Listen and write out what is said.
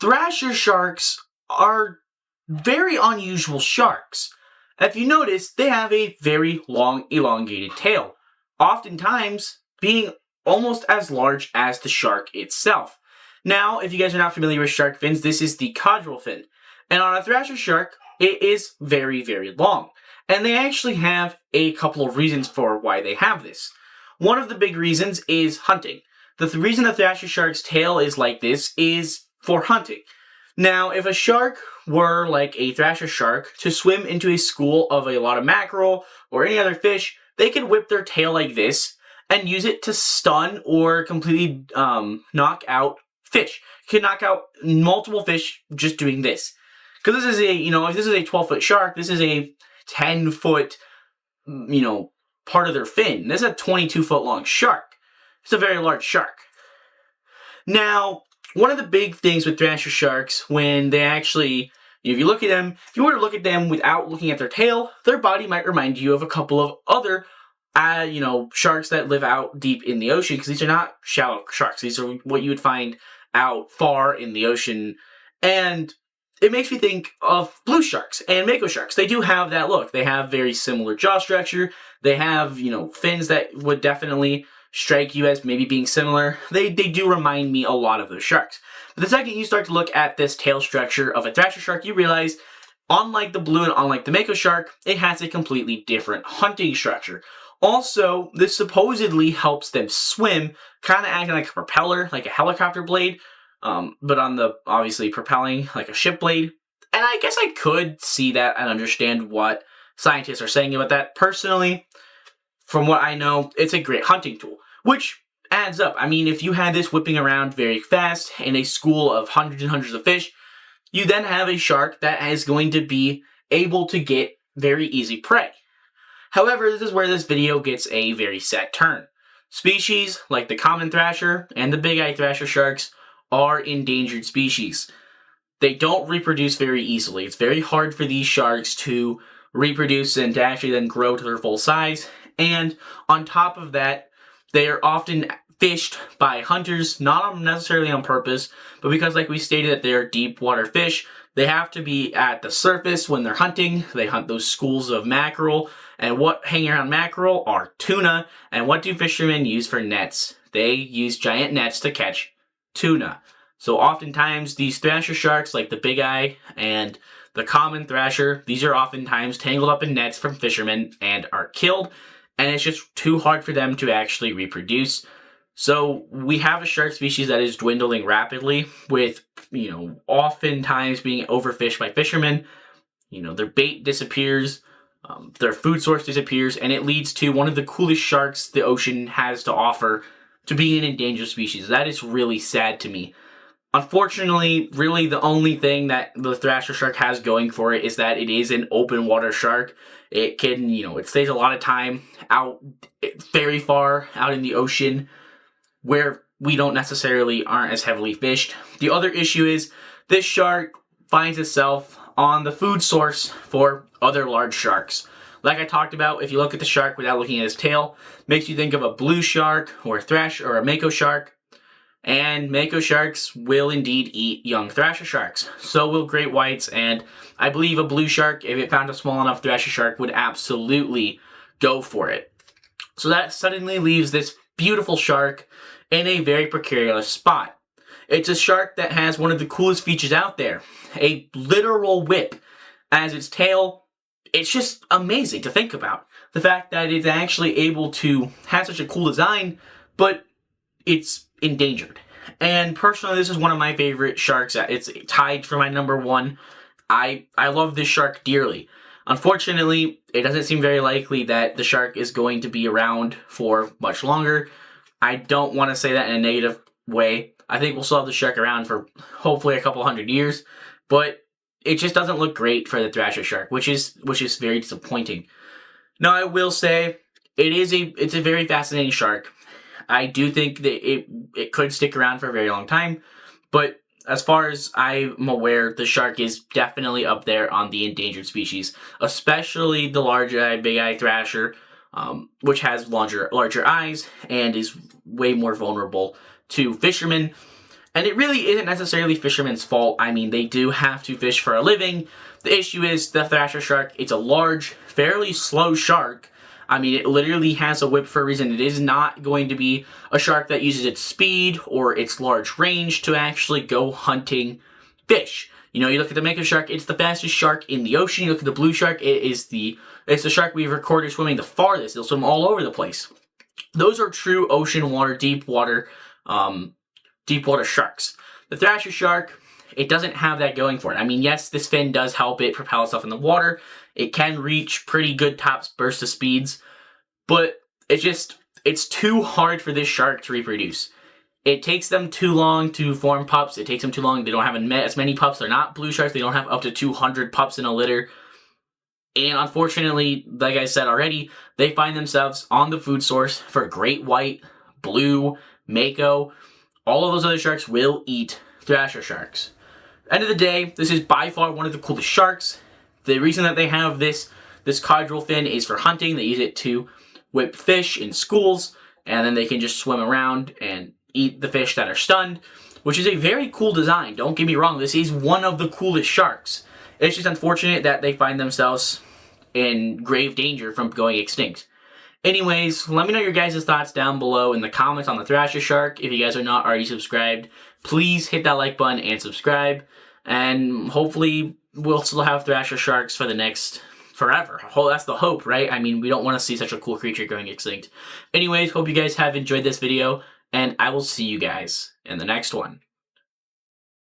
Thrasher sharks are very unusual sharks. If you notice, they have a very long, elongated tail, oftentimes being almost as large as the shark itself. Now, if you guys are not familiar with shark fins, this is the caudal fin. And on a thrasher shark, it is very, very long. And they actually have a couple of reasons for why they have this. One of the big reasons is hunting. The reason the thrasher shark's tail is like this is for hunting. Now, if a shark were like a thrasher shark to swim into a school of a lot of mackerel or any other fish, they could whip their tail like this and use it to stun or completely knock out fish. You can knock out multiple fish just doing this. Because this is a, if this is a 12-foot shark, this is a 10-foot, part of their fin. This is a 22-foot long shark. It's a very large shark. Now, one of the big things with thrasher sharks, when they actually, if you were to look at them without looking at their tail, their body might remind you of a couple of other, sharks that live out deep in the ocean, because these are not shallow sharks. These are what you would find out far in the ocean. And it makes me think of blue sharks and mako sharks. They do have that look. They have very similar jaw structure. They have, fins that would definitely strike you as maybe being similar. They do remind me a lot of those sharks. But the second you start to look at this tail structure of a thrasher shark, you realize, unlike the blue and unlike the mako shark, it has a completely different hunting structure. Also, this supposedly helps them swim, kind of acting like a propeller, like a helicopter blade, but on the, obviously, propelling like a ship blade. And I guess I could see that and understand what scientists are saying about that. Personally, from what I know, it's a great hunting tool, which adds up. I mean, if you had this whipping around very fast in a school of hundreds and hundreds of fish, you then have a shark that is going to be able to get very easy prey. However, this is where this video gets a very sad turn. Species like the common thrasher and the big eye thrasher sharks are endangered species. They don't reproduce very easily. It's very hard for these sharks to reproduce and to actually then grow to their full size. And on top of that, they are often fished by hunters, not necessarily on purpose, but because, like we stated, that they're deep water fish, they have to be at the surface when they're hunting. They hunt those schools of mackerel, and what hang around mackerel are tuna. And what do fishermen use for nets? They use giant nets to catch tuna. So oftentimes these thrasher sharks, like the big eye and the common thrasher, these are oftentimes tangled up in nets from fishermen and are killed. And it's just too hard for them to actually reproduce. So we have a shark species that is dwindling rapidly with, oftentimes being overfished by fishermen. Their bait disappears, their food source disappears, and it leads to one of the coolest sharks the ocean has to offer to being an endangered species. That is really sad to me. Unfortunately, really the only thing that the thrasher shark has going for it is that it is an open water shark. It can, it stays a lot of time out, very far out in the ocean where we don't necessarily aren't as heavily fished. The other issue is this shark finds itself on the food source for other large sharks. Like I talked about, if you look at the shark without looking at his tail, makes you think of a blue shark or a thrasher or a mako shark. And mako sharks will indeed eat young thrasher sharks. So will great whites, and I believe a blue shark, if it found a small enough thrasher shark, would absolutely go for it. So that suddenly leaves this beautiful shark in a very precarious spot. It's a shark that has one of the coolest features out there, a literal whip as its tail. It's just amazing to think about. The fact that it's actually able to have such a cool design, but it's endangered. And personally, this is one of my favorite sharks. It's tied for my number one. I love this shark dearly. Unfortunately, it doesn't seem very likely that the shark is going to be around for much longer. I don't want to say that in a negative way. I think we'll still have the shark around for hopefully a couple hundred years, but it just doesn't look great for the thrasher shark, which is very disappointing. Now, I will say it's a very fascinating shark. I do think that it could stick around for a very long time, but as far as I'm aware, the shark is definitely up there on the endangered species, especially the large eye, big eye thrasher, which has larger eyes and is way more vulnerable to fishermen. And it really isn't necessarily fishermen's fault. I mean, they do have to fish for a living. The issue is the Thresher shark. It's a large, fairly slow shark. I mean, it literally has a whip for a reason. It is not going to be a shark that uses its speed or its large range to actually go hunting fish. You know, you look at the McXer shark, it's the fastest shark in the ocean. You look at the blue shark, it's the shark we've recorded swimming the farthest. It'll swim all over the place. Those are true ocean water, deep water sharks. The Thresher shark, it doesn't have that going for it. I mean, yes, this fin does help it propel itself in the water. It can reach pretty good top burst of speeds, but it's too hard for this shark to reproduce. It takes them too long to form pups. It takes them too long. They don't have as many pups. They're not blue sharks. They don't have up to 200 pups in a litter. And unfortunately, like I said already, they find themselves on the food source for great white, blue, mako. All of those other sharks will eat Thresher sharks. End of the day, this is by far one of the coolest sharks. The reason that they have this caudal fin is for hunting. They use it to whip fish in schools, and then they can just swim around and eat the fish that are stunned, which is a very cool design. Don't get me wrong, this is one of the coolest sharks. It's just unfortunate that they find themselves in grave danger from going extinct. Anyways, let me know your guys' thoughts down below in the comments on the Thresher shark. If you guys are not already subscribed, please hit that like button and subscribe. And hopefully we'll still have Thresher sharks for the next forever. That's the hope, right? I mean, we don't want to see such a cool creature going extinct. Anyways, hope you guys have enjoyed this video, and I will see you guys in the next one.